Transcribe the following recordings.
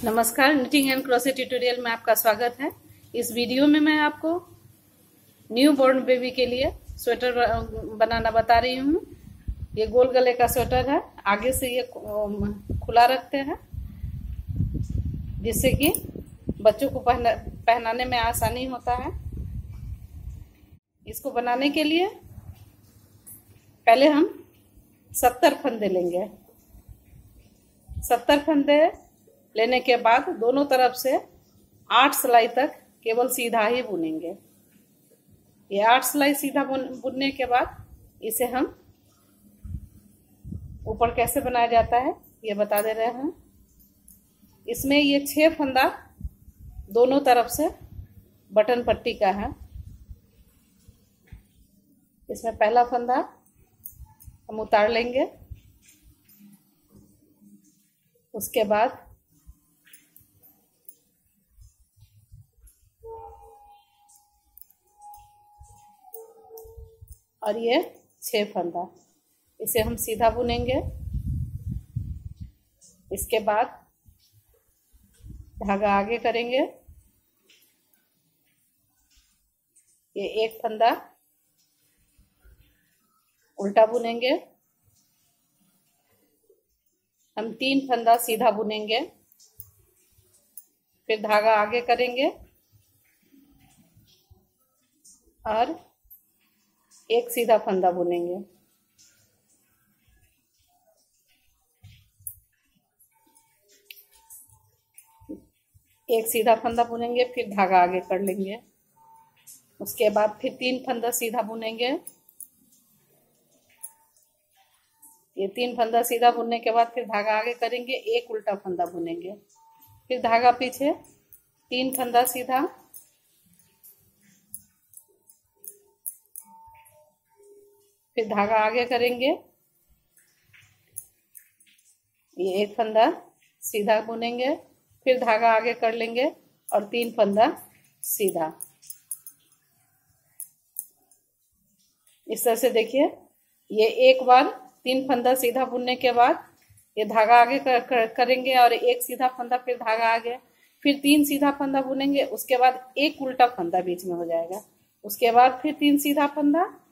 नमस्कार, knitting and crochet tutorial में आपका स्वागत है। इस वीडियो में मैं आपको न्यू बॉर्न बेबी के लिए स्वेटर बनाना बता रही हूँ। ये गोल गले का स्वेटर है। आगे से ये खुला रखते हैं जिससे कि बच्चों को पहनाने में आसानी होता है। इसको बनाने के लिए पहले हम 70 फंदे लेंगे। 70 फंदे लेने के बाद दोनों तरफ से 8 सिलाई तक केवल सीधा ही बुनेंगे। ये 8 सिलाई सीधा बुनने के बाद इसे हम ऊपर कैसे बनाया जाता है ये बता दे रहे हैं। इसमें ये 6 फंदा दोनों तरफ से बटन पट्टी का है। इसमें पहला फंदा हम उतार लेंगे। उसके बाद और ये 6 फंदा इसे हम सीधा बुनेंगे। इसके बाद धागा आगे करेंगे। ये एक फंदा उल्टा बुनेंगे। हम 3 फंदा सीधा बुनेंगे। फिर धागा आगे करेंगे और एक सीधा फंदा बुनेंगे। एक सीधा फंदा बुनेंगे, फिर धागा आगे कर लेंगे। उसके बाद फिर 3 फंदा सीधा बुनेंगे। ये 3 फंदा सीधा बुनने के बाद फिर धागा आगे करेंगे, एक उल्टा फंदा बुनेंगे। फिर धागा पीछे, 3 फंदा सीधा, फिर धागा आगे करेंगे। ये एक फंदा सीधा बुनेंगे, फिर धागा आगे कर लेंगे और 3 फंदा सीधा। इस तरह से देखिए, ये एक बार 3 फंदा सीधा बुनने के बाद ये धागा आगे करेंगे और एक सीधा फंदा, फिर धागा आगे, फिर 3 सीधा फंदा बुनेंगे। उसके बाद एक उल्टा फंदा बीच में हो जाएगा। उसके बाद फिर 3 सीधा फंदा।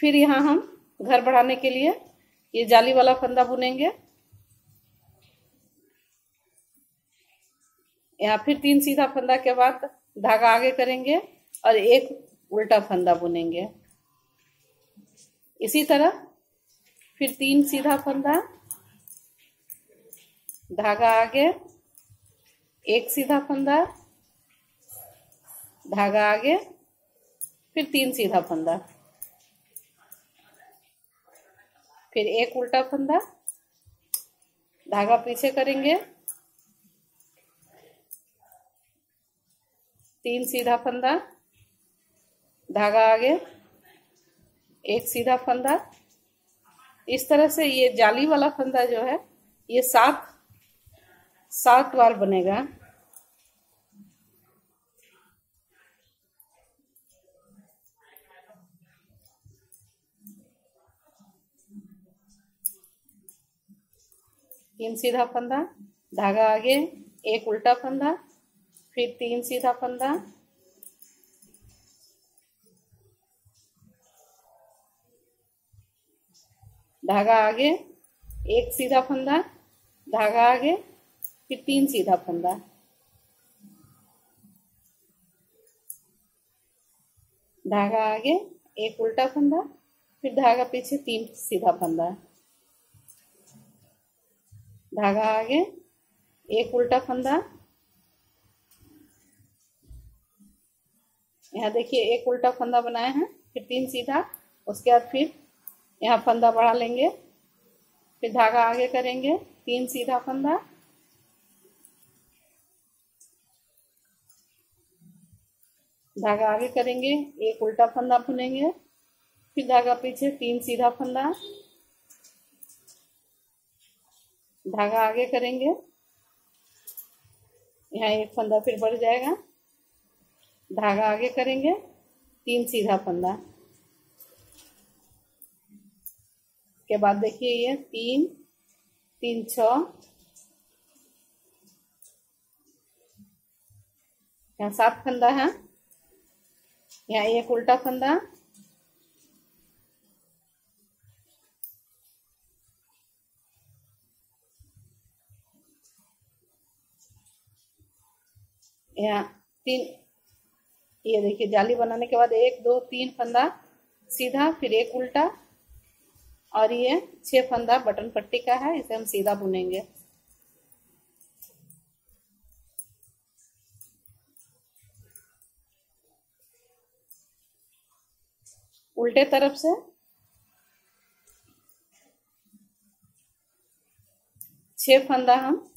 फिर यहाँ हम घर बढ़ाने के लिए ये जाली वाला फंदा बुनेंगे। यहाँ फिर 3 सीधा फंदा के बाद धागा आगे करेंगे और एक उल्टा फंदा बुनेंगे। इसी तरह फिर 3 सीधा फंदा, धागा आगे, एक सीधा फंदा, धागा आगे, फिर 3 सीधा फंदा, फिर एक उल्टा फंदा, धागा पीछे करेंगे, 3 सीधा फंदा, धागा आगे, एक सीधा फंदा। इस तरह से ये जाली वाला फंदा जो है ये 7 बार बनेगा। तीन सीधा फंदा, धागा आगे, एक उल्टा फंदा, फिर 3 सीधा फंदा, धागा आगे, एक सीधा फंदा, धागा आगे, फिर 3 सीधा फंदा, धागा आगे, एक उल्टा फंदा, फिर धागा पीछे, 3 सीधा फंदा, धागा आगे, एक उल्टा फंदा। यहाँ देखिए एक उल्टा फंदा बनाए हैं, फिर 3 सीधा। उसके बाद फिर यहाँ फंदा बढ़ा लेंगे, फिर धागा आगे करेंगे, 3 सीधा फंदा, धागा आगे करेंगे, एक उल्टा फंदा बुनेंगे, फिर धागा पीछे, 3 सीधा फंदा, धागा आगे करेंगे। यहाँ एक फंदा फिर बढ़ जाएगा, धागा आगे करेंगे, 3 सीधा फंदा। के बाद देखिए ये 3 3 6 यहाँ 7 फंदा है, यहाँ एक उल्टा फंदा, यहाँ 3, ये देखिए जाली बनाने के बाद 1 2 3 फंदा सीधा, फिर एक उल्टा, और ये 6 फंदा बटन पट्टी का है, इसे हम सीधा बुनेंगे। उल्टे तरफ से 6 फंदा हम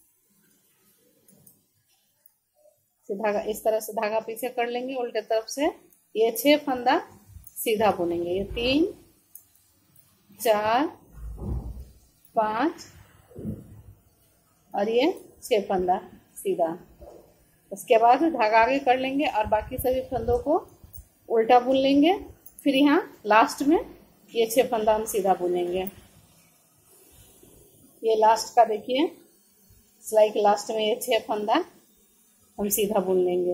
धागा इस तरह से धागा पीछे कर लेंगे उल्टे तरफ से, ये 6 फंदा सीधा बुनेंगे। ये 3 4 5 और ये 6 फंदा सीधा। उसके बाद धागा आगे कर लेंगे और बाकी सभी फंदों को उल्टा बुन लेंगे। फिर यहाँ लास्ट में ये 6 फंदा हम सीधा बुनेंगे। ये लास्ट का देखिए, सिलाई के लास्ट में ये 6 फंदा हम सीधा बुन लेंगे।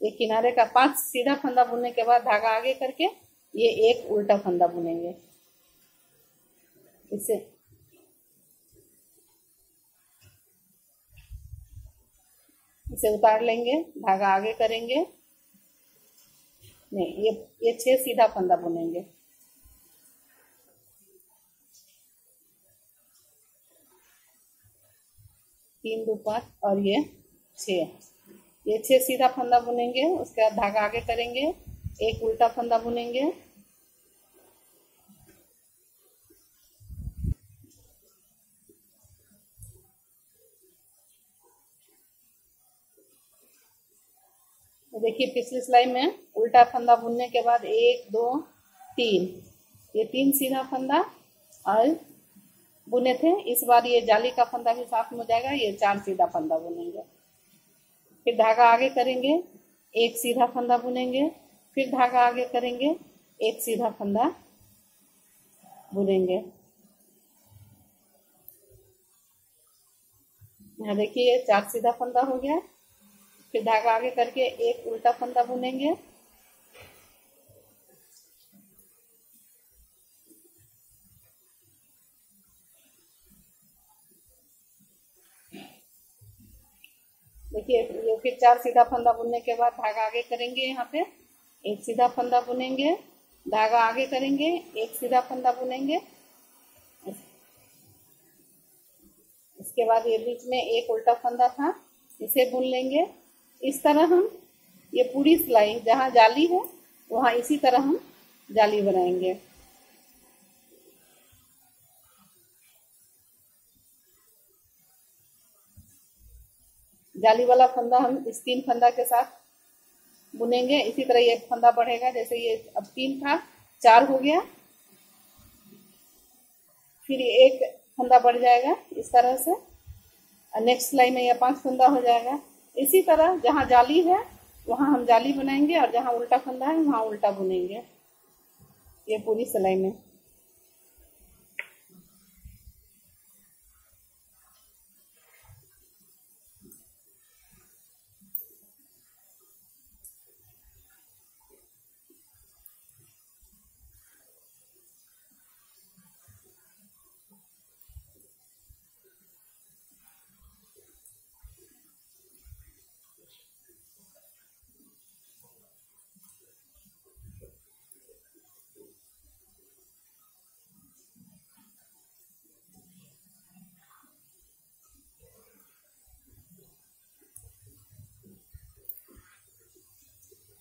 ये किनारे का 5 सीधा फंदा बुनने के बाद धागा आगे करके ये एक उल्टा फंदा बुनेंगे। इसे उतार लेंगे, धागा आगे करेंगे, नहीं ये 6 सीधा फंदा बुनेंगे। तीन 2 5 और ये 6 सीधा फंदा बुनेंगे। उसके बाद धागा आगे करेंगे, एक उल्टा फंदा बुनेंगे, देखिए पिछली सिलाई में उल्टा फंदा बुनने के बाद 1 2 3 ये 3 सीधा फंदा और बुने थे। इस बार ये जाली का फंदा भी साथ में हो जाएगा, ये 4 सीधा फंदा बुनेंगे। फिर धागा आगे करेंगे, एक सीधा फंदा बुनेंगे, फिर धागा आगे करेंगे, एक सीधा फंदा बुनेंगे। यहाँ देखिए 4 सीधा फंदा हो गया। फिर धागा आगे करके एक उल्टा फंदा बुनेंगे, देखिए ये फिर 4 सीधा फंदा बुनने के बाद धागा आगे करेंगे, यहाँ पे एक सीधा फंदा बुनेंगे, धागा आगे करेंगे, एक सीधा फंदा बुनेंगे। इसके बाद ये बीच में एक उल्टा फंदा था, इसे बुन लेंगे। इस तरह हम ये पूरी सिलाई जहाँ जाली है वहाँ इसी तरह हम जाली बनाएंगे। जाली वाला फंदा हम इस 3 फंदा के साथ बुनेंगे। इसी तरह ये फंदा बढ़ेगा, जैसे ये अब 3 था 4 हो गया, फिर एक फंदा बढ़ जाएगा इस तरह से। नेक्स्ट सिलाई में यह 5 फंदा हो जाएगा। इसी तरह जहाँ जाली है वहाँ हम जाली बनाएंगे और जहाँ उल्टा फंदा है वहाँ उल्टा बुनेंगे, ये पूरी सिलाई में।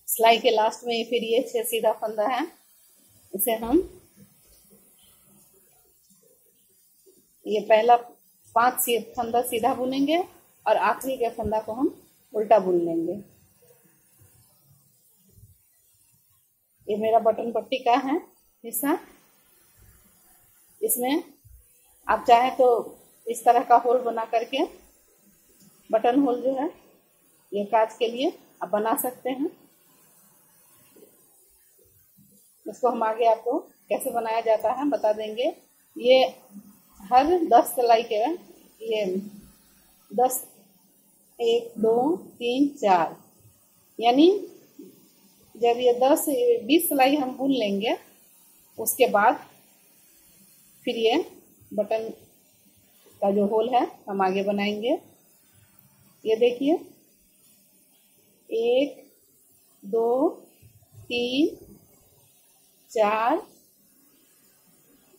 सिलाई के लास्ट में फिर ये 6 सीधा फंदा है, इसे हम ये पहला 5 फंदा सीधा बुनेंगे और आखिरी के फंदा को हम उल्टा बुन लेंगे। ये मेरा बटन पट्टी का है हिस्सा। इसमें आप चाहे तो इस तरह का होल बना करके, बटन होल जो है ये काज के लिए आप बना सकते हैं। इसको हम आगे आपको कैसे बनाया जाता है बता देंगे। ये हर 10 सिलाई के ये 10, 1 2 3 4, यानी जब ये 10-20 सिलाई हम बुन लेंगे उसके बाद फिर ये बटन का जो होल है हम आगे बनाएंगे। ये देखिए 1 2 3 4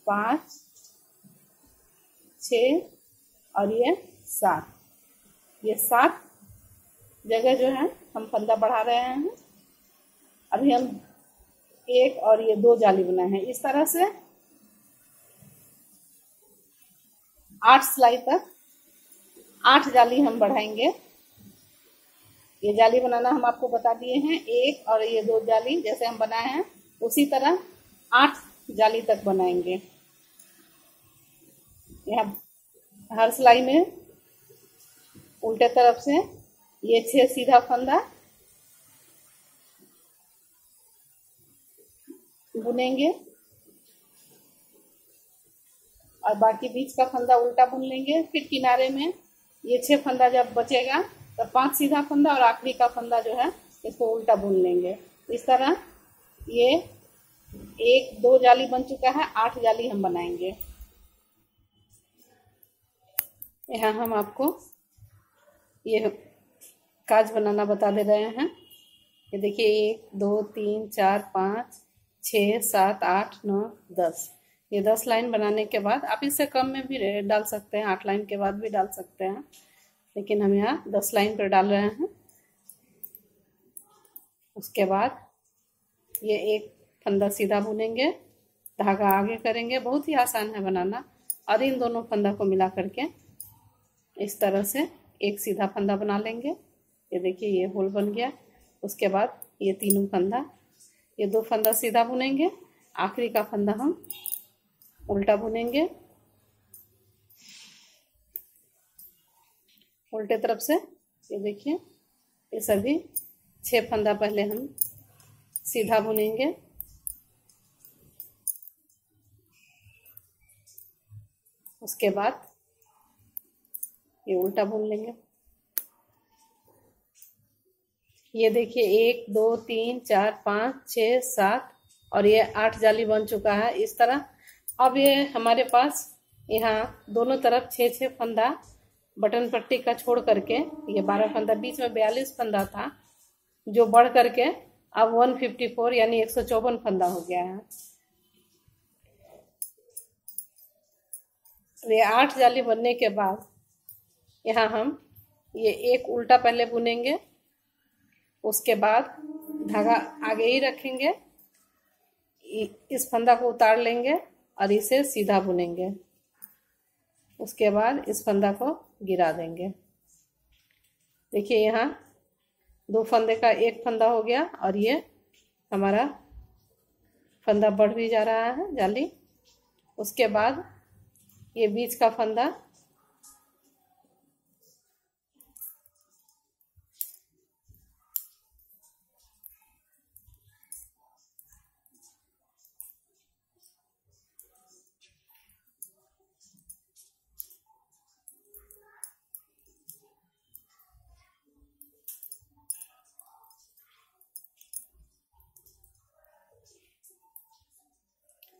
5 6 और ये 7, ये 7 जगह जो है हम फंदा बढ़ा रहे हैं। अभी हम 1 और ये 2 जाली बनाए हैं। इस तरह से 8 सिलाई तक 8 जाली हम बढ़ाएंगे। ये जाली बनाना हम आपको बता दिए हैं, 1 और ये 2 जाली जैसे हम बनाए हैं उसी तरह 8 जाली तक बनाएंगे। यहाँ हर सिलाई में उल्टे तरफ से ये 6 सीधा फंदा बुनेंगे और बाकी बीच का फंदा उल्टा बुन लेंगे। फिर किनारे में ये 6 फंदा जब बचेगा तो 5 सीधा फंदा और आखिरी का फंदा जो है इसको उल्टा बुन लेंगे। इस तरह ये 1 2 जाली बन चुका है, 8 जाली हम बनाएंगे। यहाँ हम आपको ये काज बनाना बता दे रहे हैं। ये देखिए 1 2 3 4 5 6 7 8 9 10, ये 10 लाइन बनाने के बाद आप इससे कम में भी डाल सकते हैं, 8 लाइन के बाद भी डाल सकते हैं, लेकिन हम यहाँ 10 लाइन पर डाल रहे हैं। उसके बाद ये एक फंदा सीधा बुनेंगे, धागा आगे करेंगे। बहुत ही आसान है बनाना। और इन दोनों फंदा को मिला करके इस तरह से एक सीधा फंदा बना लेंगे। ये देखिए ये होल बन गया। उसके बाद ये तीनों फंदा, ये 2 फंदा सीधा बुनेंगे, आखिरी का फंदा हम उल्टा बुनेंगे। उल्टे तरफ से ये देखिए ये सभी 6 फंदा पहले हम सीधा बुनेंगे। उसके बाद ये उल्टा बुन लेंगे। ये देखिए 1 2 3 4 5 6 7 और ये 8 जाली बन चुका है इस तरह। अब ये हमारे पास यहाँ दोनों तरफ 6 फंदा बटन पट्टी का छोड़ करके ये 12 फंदा, बीच में 42 फंदा था जो बढ़ करके अब 154 यानी 154 फंदा हो गया है। ये 8 जाली बनने के बाद यहाँ हम ये एक उल्टा पहले बुनेंगे, उसके बाद धागा आगे ही रखेंगे, इस फंदा को उतार लेंगे और इसे सीधा बुनेंगे। उसके बाद इस फंदा को गिरा देंगे। देखिए यहाँ 2 फंदे का एक फंदा हो गया और ये हमारा फंदा बढ़ भी जा रहा है जाली। उसके बाद ये बीच का फंदा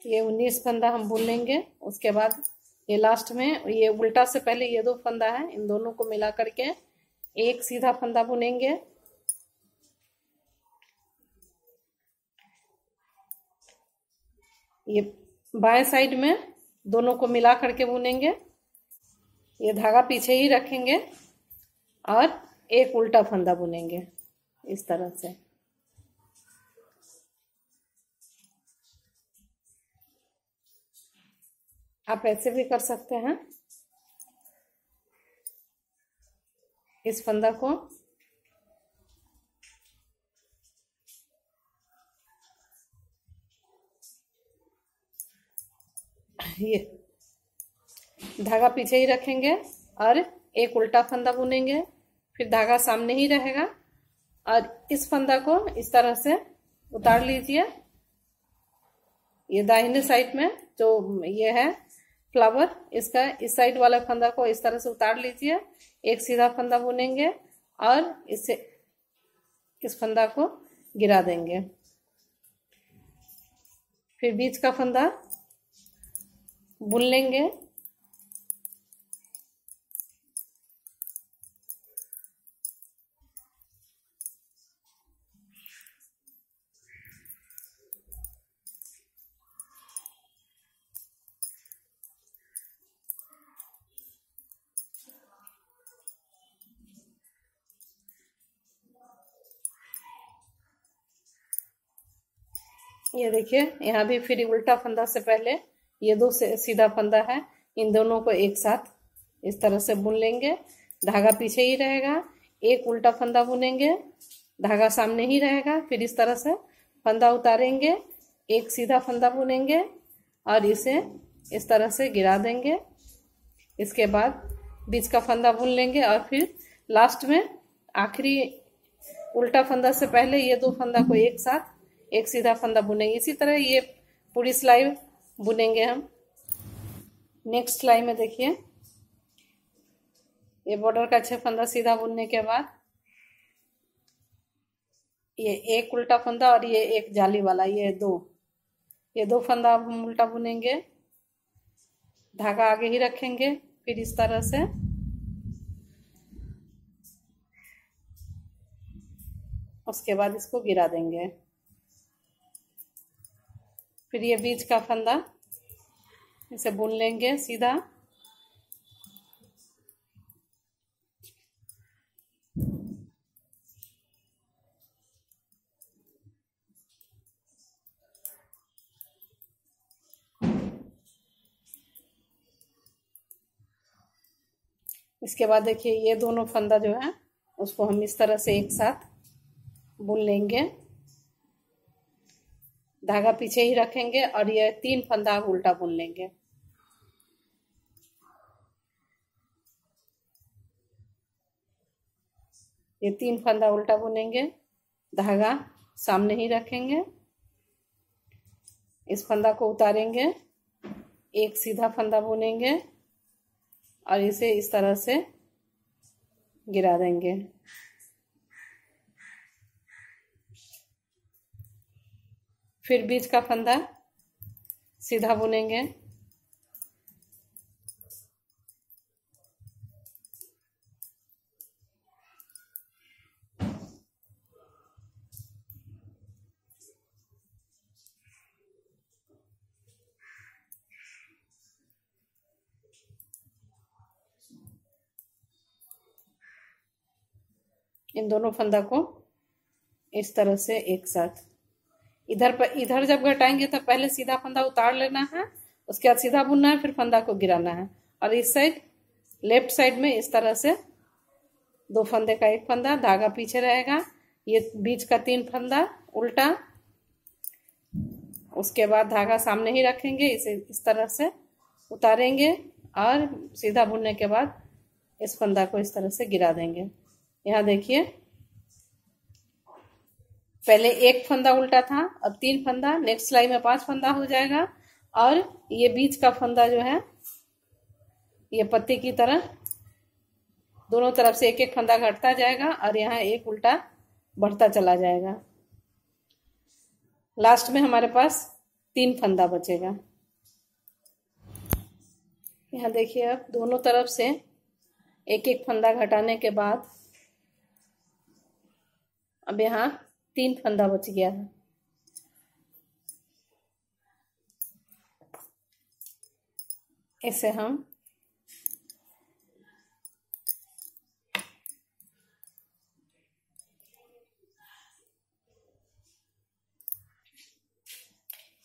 ये 19 फंदा हम बुन लेंगे। उसके बाद ये लास्ट में ये उल्टा से पहले ये 2 फंदा है, इन दोनों को मिला करके एक सीधा फंदा बुनेंगे। ये बाएं साइड में दोनों को मिला करके बुनेंगे। ये धागा पीछे ही रखेंगे और एक उल्टा फंदा बुनेंगे इस तरह से। आप ऐसे भी कर सकते हैं। इस फंदा को ये धागा पीछे ही रखेंगे और एक उल्टा फंदा बुनेंगे, फिर धागा सामने ही रहेगा और इस फंदा को इस तरह से उतार लीजिए। ये दाहिने साइड में जो ये है फ्लावर, इसका इस साइड वाला फंदा को इस तरह से उतार लीजिए, एक सीधा फंदा बुनेंगे और इसे इस फंदा को गिरा देंगे। फिर बीच का फंदा बुन लेंगे। ये देखिए यहाँ भी फिर उल्टा फंदा से पहले ये दो सीधा फंदा है, इन दोनों को एक साथ इस तरह से बुन लेंगे। धागा पीछे ही रहेगा, एक उल्टा फंदा बुनेंगे, धागा सामने ही रहेगा। फिर इस तरह से फंदा उतारेंगे, एक सीधा फंदा बुनेंगे और इसे इस तरह से गिरा देंगे। इसके बाद बीच का फंदा बुन लेंगे और फिर लास्ट में आखिरी उल्टा फंदा से पहले ये दो फंदा को एक साथ एक सीधा फंदा बुनेंगे। इसी तरह ये पूरी सिलाई बुनेंगे हम। नेक्स्ट सिलाई में देखिए, ये बॉर्डर का 6 फंदा सीधा बुनने के बाद ये एक उल्टा फंदा और ये एक जाली वाला, ये दो फंदा हम उल्टा बुनेंगे, धागा आगे ही रखेंगे। फिर इस तरह से उसके बाद इसको गिरा देंगे। फिर ये बीच का फंदा इसे बुन लेंगे सीधा। इसके बाद देखिए ये दोनों फंदा जो है उसको हम इस तरह से एक साथ बुन लेंगे, धागा पीछे ही रखेंगे और ये 3 फंदा उल्टा बुन लेंगे। ये 3 फंदा उल्टा बुनेंगे, धागा सामने ही रखेंगे, इस फंदा को उतारेंगे, एक सीधा फंदा बुनेंगे और इसे इस तरह से गिरा देंगे। फिर बीच का फंदा सीधा बुनेंगे, इन दोनों फंदा को इस तरह से एक साथ इधर जब घटाएंगे तो पहले सीधा फंदा उतार लेना है, उसके बाद सीधा बुनना है, फिर फंदा को गिराना है। और इस साइड लेफ्ट साइड में इस तरह से 2 फंदे का एक फंदा, धागा पीछे रहेगा, ये बीच का 3 फंदा उल्टा, उसके बाद धागा सामने ही रखेंगे, इसे इस तरह से उतारेंगे और सीधा बुनने के बाद इस फंदा को इस तरह से गिरा देंगे। यहाँ देखिए पहले एक फंदा उल्टा था, अब 3 फंदा, नेक्स्ट सिलाई में 5 फंदा हो जाएगा। और ये बीच का फंदा जो है ये पत्ती की तरह दोनों तरफ से एक एक फंदा घटता जाएगा और यहाँ एक उल्टा बढ़ता चला जाएगा। लास्ट में हमारे पास 3 फंदा बचेगा। यहाँ देखिए अब दोनों तरफ से एक एक फंदा घटाने के बाद अब यहाँ 3 फंदा बच गया है। इसे हम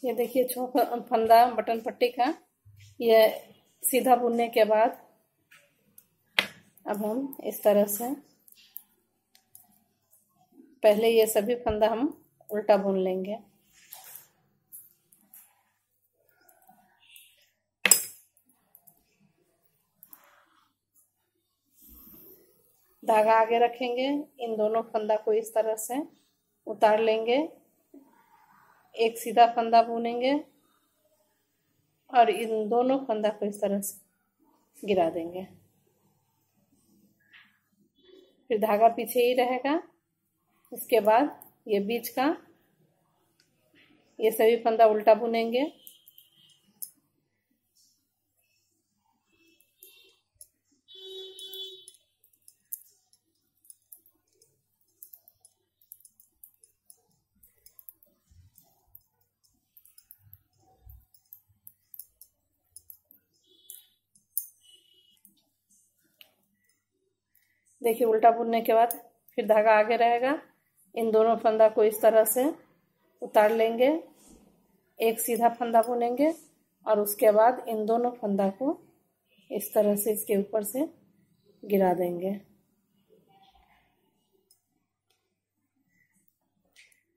ये देखिए 6 फंदा बटन पट्टी का ये सीधा बुनने के बाद अब हम इस तरह से पहले ये सभी फंदा हम उल्टा बुन लेंगे। धागा आगे रखेंगे, इन दोनों फंदा को इस तरह से उतार लेंगे, एक सीधा फंदा बुनेंगे और इन दोनों फंदा को इस तरह से गिरा देंगे। फिर धागा पीछे ही रहेगा। उसके बाद ये बीच का ये सभी फंदा उल्टा बुनेंगे। देखिए उल्टा बुनने के बाद फिर धागा आगे रहेगा। इन दोनों फंदा को इस तरह से उतार लेंगे, एक सीधा फंदा बुनेंगे और उसके बाद इन दोनों फंदा को इस तरह से इसके ऊपर से गिरा देंगे।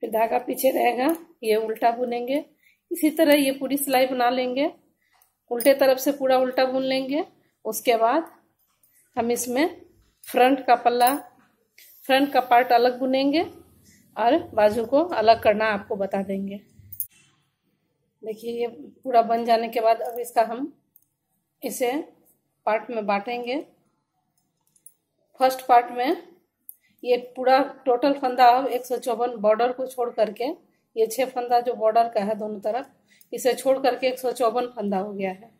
फिर धागा पीछे रहेगा, ये उल्टा बुनेंगे। इसी तरह ये पूरी सिलाई बना लेंगे। उल्टे तरफ से पूरा उल्टा बुन लेंगे। उसके बाद हम इसमें फ्रंट का पल्ला, फ्रंट का पार्ट अलग बुनेंगे और बाजू को अलग करना आपको बता देंगे। देखिए ये पूरा बन जाने के बाद अब इसका हम इसे पार्ट में बांटेंगे। फर्स्ट पार्ट में ये पूरा टोटल फंदा अब 154 बॉर्डर को छोड़ करके, ये 6 फंदा जो बॉर्डर का है दोनों तरफ, इसे छोड़ करके 154 फंदा हो गया है।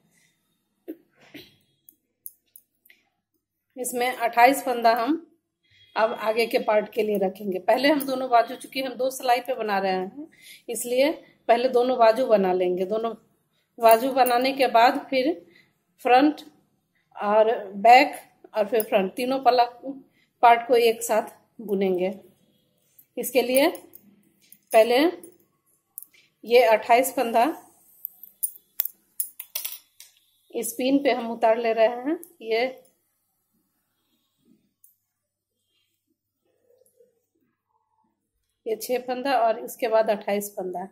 इसमें 28 फंदा हम अब आगे के पार्ट के लिए रखेंगे। पहले हम दोनों बाजू, चूंकि हम 2 सिलाई पे बना रहे हैं इसलिए पहले दोनों बाजू बना लेंगे। दोनों बाजू बनाने के बाद फिर फ्रंट और बैक और फिर फ्रंट, तीनों पल्ला पार्ट को एक साथ बुनेंगे। इसके लिए पहले ये 28 फंदा इस पिन पे हम उतार ले रहे हैं। ये 6 फंदा और इसके बाद 28 फंदा।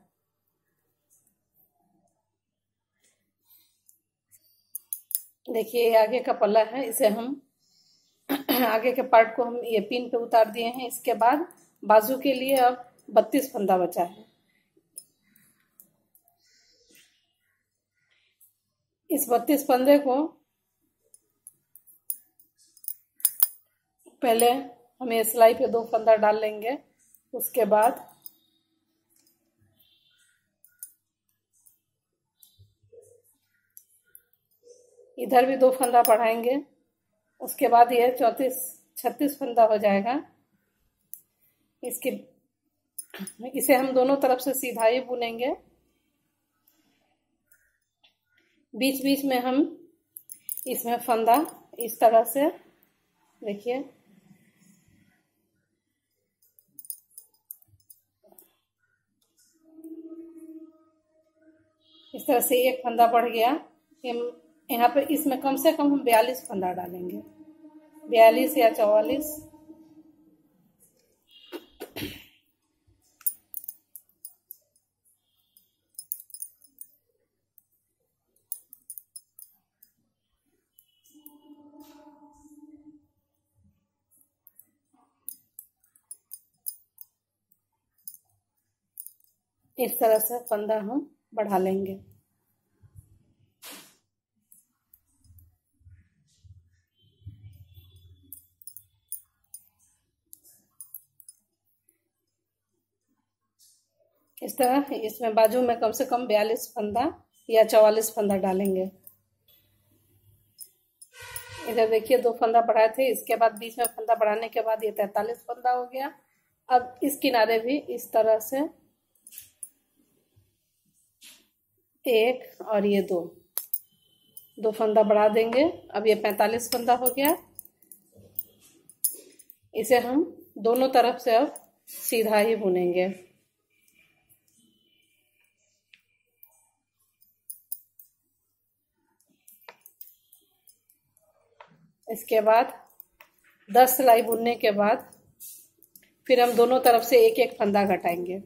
देखिए ये आगे का पल्ला है, इसे हम आगे के पार्ट को हम ये पिन पे उतार दिए हैं। इसके बाद बाजू के लिए अब 32 फंदा बचा है। इस 32 फंदे को पहले हम ये सिलाई पे 2 फंदा डाल लेंगे। उसके बाद इधर भी 2 फंदा बढ़ाएंगे। उसके बाद ये 36 फंदा हो जाएगा। इसे हम दोनों तरफ से सीधा ही बुनेंगे। बीच बीच में हम इसमें फंदा इस तरह से, देखिए इस तरह से एक फंदा बढ़ गया। यहाँ पे इसमें कम से कम हम 42 फंदा डालेंगे, 42 या 44। इस तरह से फंदा हम बढ़ा लेंगे। इस तरह इसमें बाजू में कम से कम 42 फंदा या 44 फंदा डालेंगे। इधर देखिए 2 फंदा बढ़ाए थे, इसके बाद बीच में फंदा बढ़ाने के बाद ये 43 फंदा हो गया। अब इस किनारे भी इस तरह से 1 और ये 2 फंदा बढ़ा देंगे। अब ये 45 फंदा हो गया। इसे हम दोनों तरफ से अब सीधा ही बुनेंगे। इसके बाद 10 सिलाई बुनने के बाद फिर हम दोनों तरफ से एक एक फंदा घटाएंगे।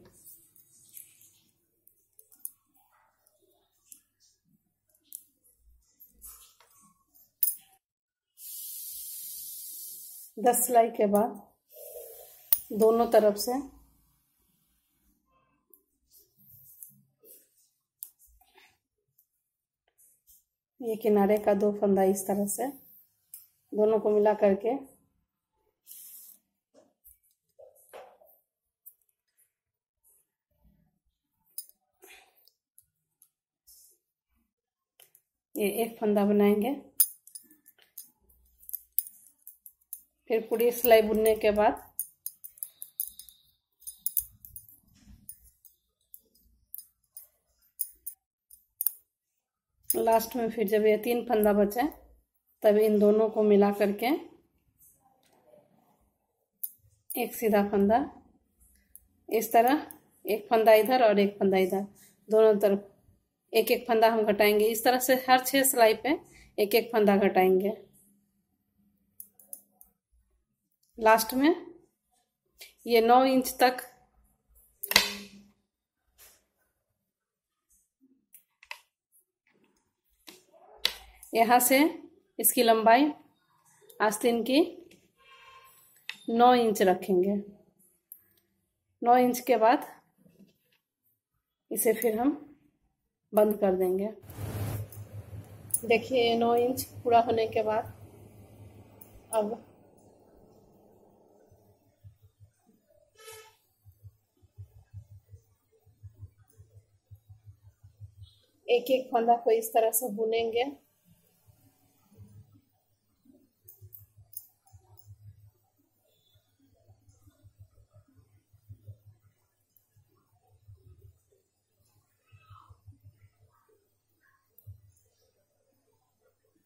दस सिलाई के बाद दोनों तरफ से ये किनारे का 2 फंदा इस तरह से दोनों को मिला करके ये एक फंदा बनाएंगे। फिर पूरी सिलाई बुनने के बाद लास्ट में फिर जब ये 3 फंदा बचे तब इन दोनों को मिला करके एक सीधा फंदा इस तरह, एक फंदा इधर और एक फंदा इधर, दोनों तरफ एक एक फंदा हम घटाएंगे। इस तरह से हर 6 सिलाई पे एक एक फंदा घटाएंगे। लास्ट में ये 9 इंच तक यहाँ से इसकी लंबाई आस्तीन की 9 इंच रखेंगे। 9 इंच के बाद इसे फिर हम बंद कर देंगे। देखिए 9 इंच पूरा होने के बाद अब एक एक फंदा को इस तरह से बुनेंगे।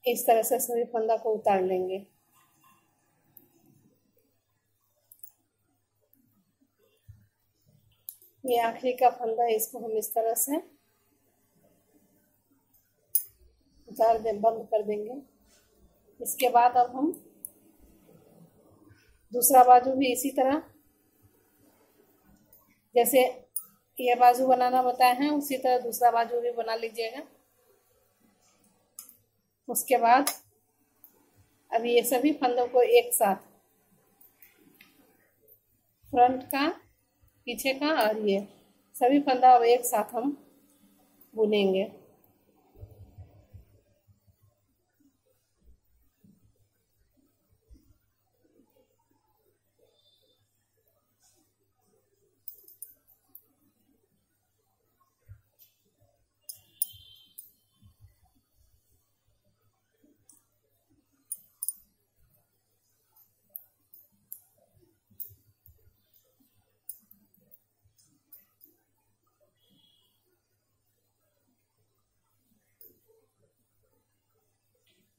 इस तरह से सभी फंदा को उतार लेंगे। ये आखिरी का फंदा है, इसको हम इस तरह से उतार दे, बंद कर देंगे। इसके बाद अब हम दूसरा बाजू भी इसी तरह जैसे ये बाजू बनाना बताए हैं उसी तरह दूसरा बाजू भी बना लीजिएगा। उसके बाद अभी ये सभी फंदों को एक साथ, फ्रंट का, पीछे का और ये सभी फंदा अब एक साथ हम बुनेंगे।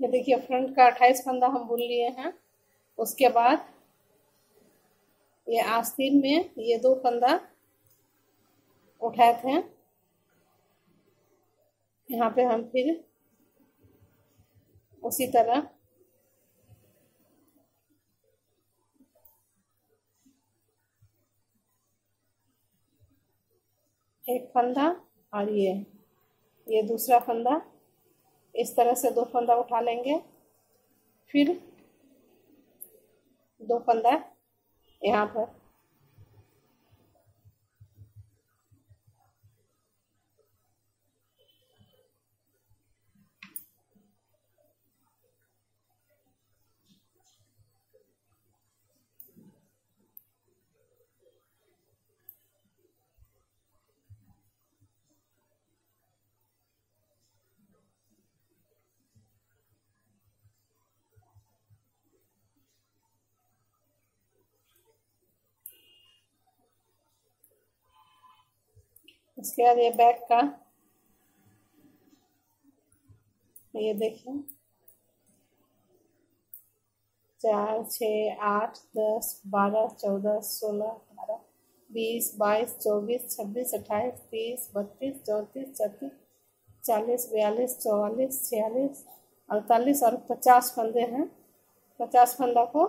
ये देखिए फ्रंट का 28 फंदा हम बुन लिए हैं। उसके बाद ये आस्तीन में ये 2 फंदा उठाए थे, यहाँ पे हम फिर उसी तरह एक फंदा और ये दूसरा फंदा, इस तरह से 2 फंदा उठा लेंगे। फिर 2 फंदा यहाँ पर उसके बाद ये बैक का, ये देखिए 4, 6, 8, 10, 12, 14, 16, 18, 20, 22, 24, 26, 28, 30, 32, 34, 36, 40, 42, 44, 46, 48 और 50 फंदे हैं। 50 फंदा को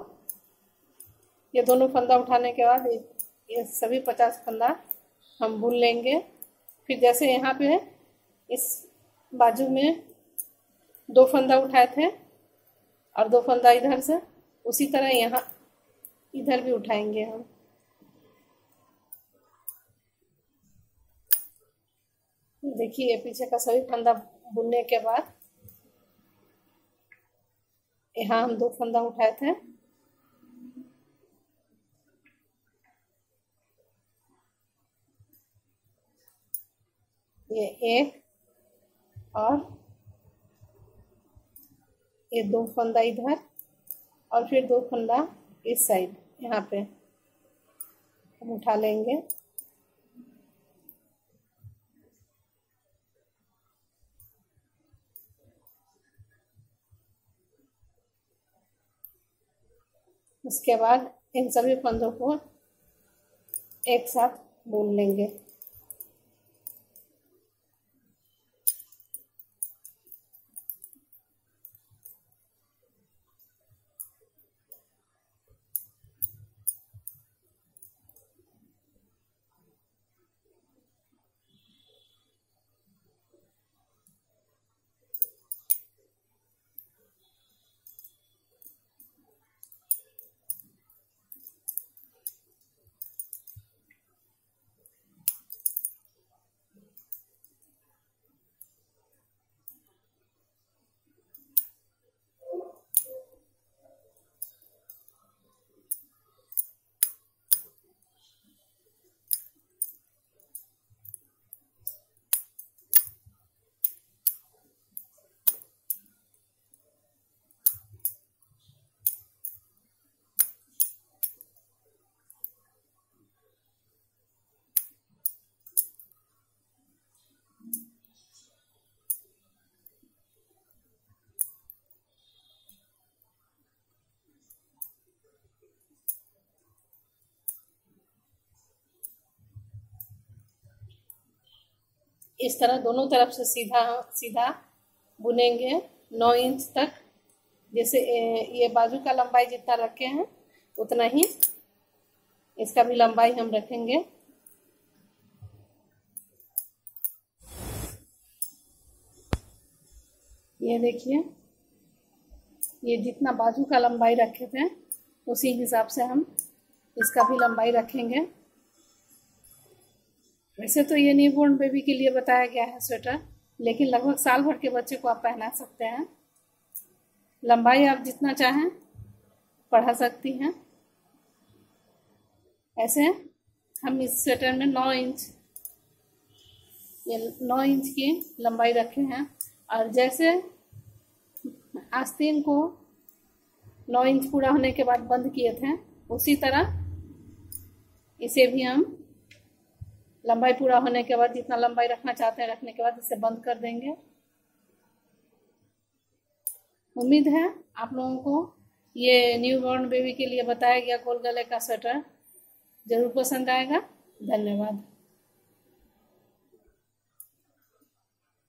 ये दोनों फंदा उठाने के बाद ये सभी 50 फंदा हम बुन लेंगे। फिर जैसे यहाँ पे इस बाजू में 2 फंदा उठाए थे और 2 फंदा इधर से, उसी तरह यहाँ इधर भी उठाएंगे हम। देखिए पीछे का सभी फंदा बुनने के बाद यहाँ हम 2 फंदा उठाए थे, ये 1 और ये 2 फंदा इधर और फिर 2 फंदा इस साइड यहाँ पे हम उठा लेंगे। उसके बाद इन सभी फंदों को एक साथ बुन लेंगे। इस तरह दोनों तरफ से सीधा सीधा बुनेंगे 9 इंच तक। जैसे ये बाजू का लंबाई जितना रखे हैं उतना ही इसका भी लंबाई हम रखेंगे। ये देखिए, ये जितना बाजू का लंबाई रखे थे उसी हिसाब से हम इसका भी लंबाई रखेंगे। वैसे तो ये न्यूबॉर्न बेबी के लिए बताया गया है स्वेटर, लेकिन लगभग साल भर के बच्चे को आप पहना सकते हैं। लंबाई आप जितना चाहें बढ़ा सकती हैं। ऐसे हम इस स्वेटर में 9 इंच, ये 9 इंच की लंबाई रखे हैं। और जैसे आस्तीन को 9 इंच पूरा होने के बाद बंद किए थे, उसी तरह इसे भी हम लंबाई पूरा होने के बाद जितना लंबाई रखना चाहते हैं रखने के बाद इसे बंद कर देंगे। उम्मीद है आप लोगों को ये न्यूबॉर्न बेबी के लिए बताया गया गोल गले का स्वेटर जरूर पसंद आएगा। धन्यवाद।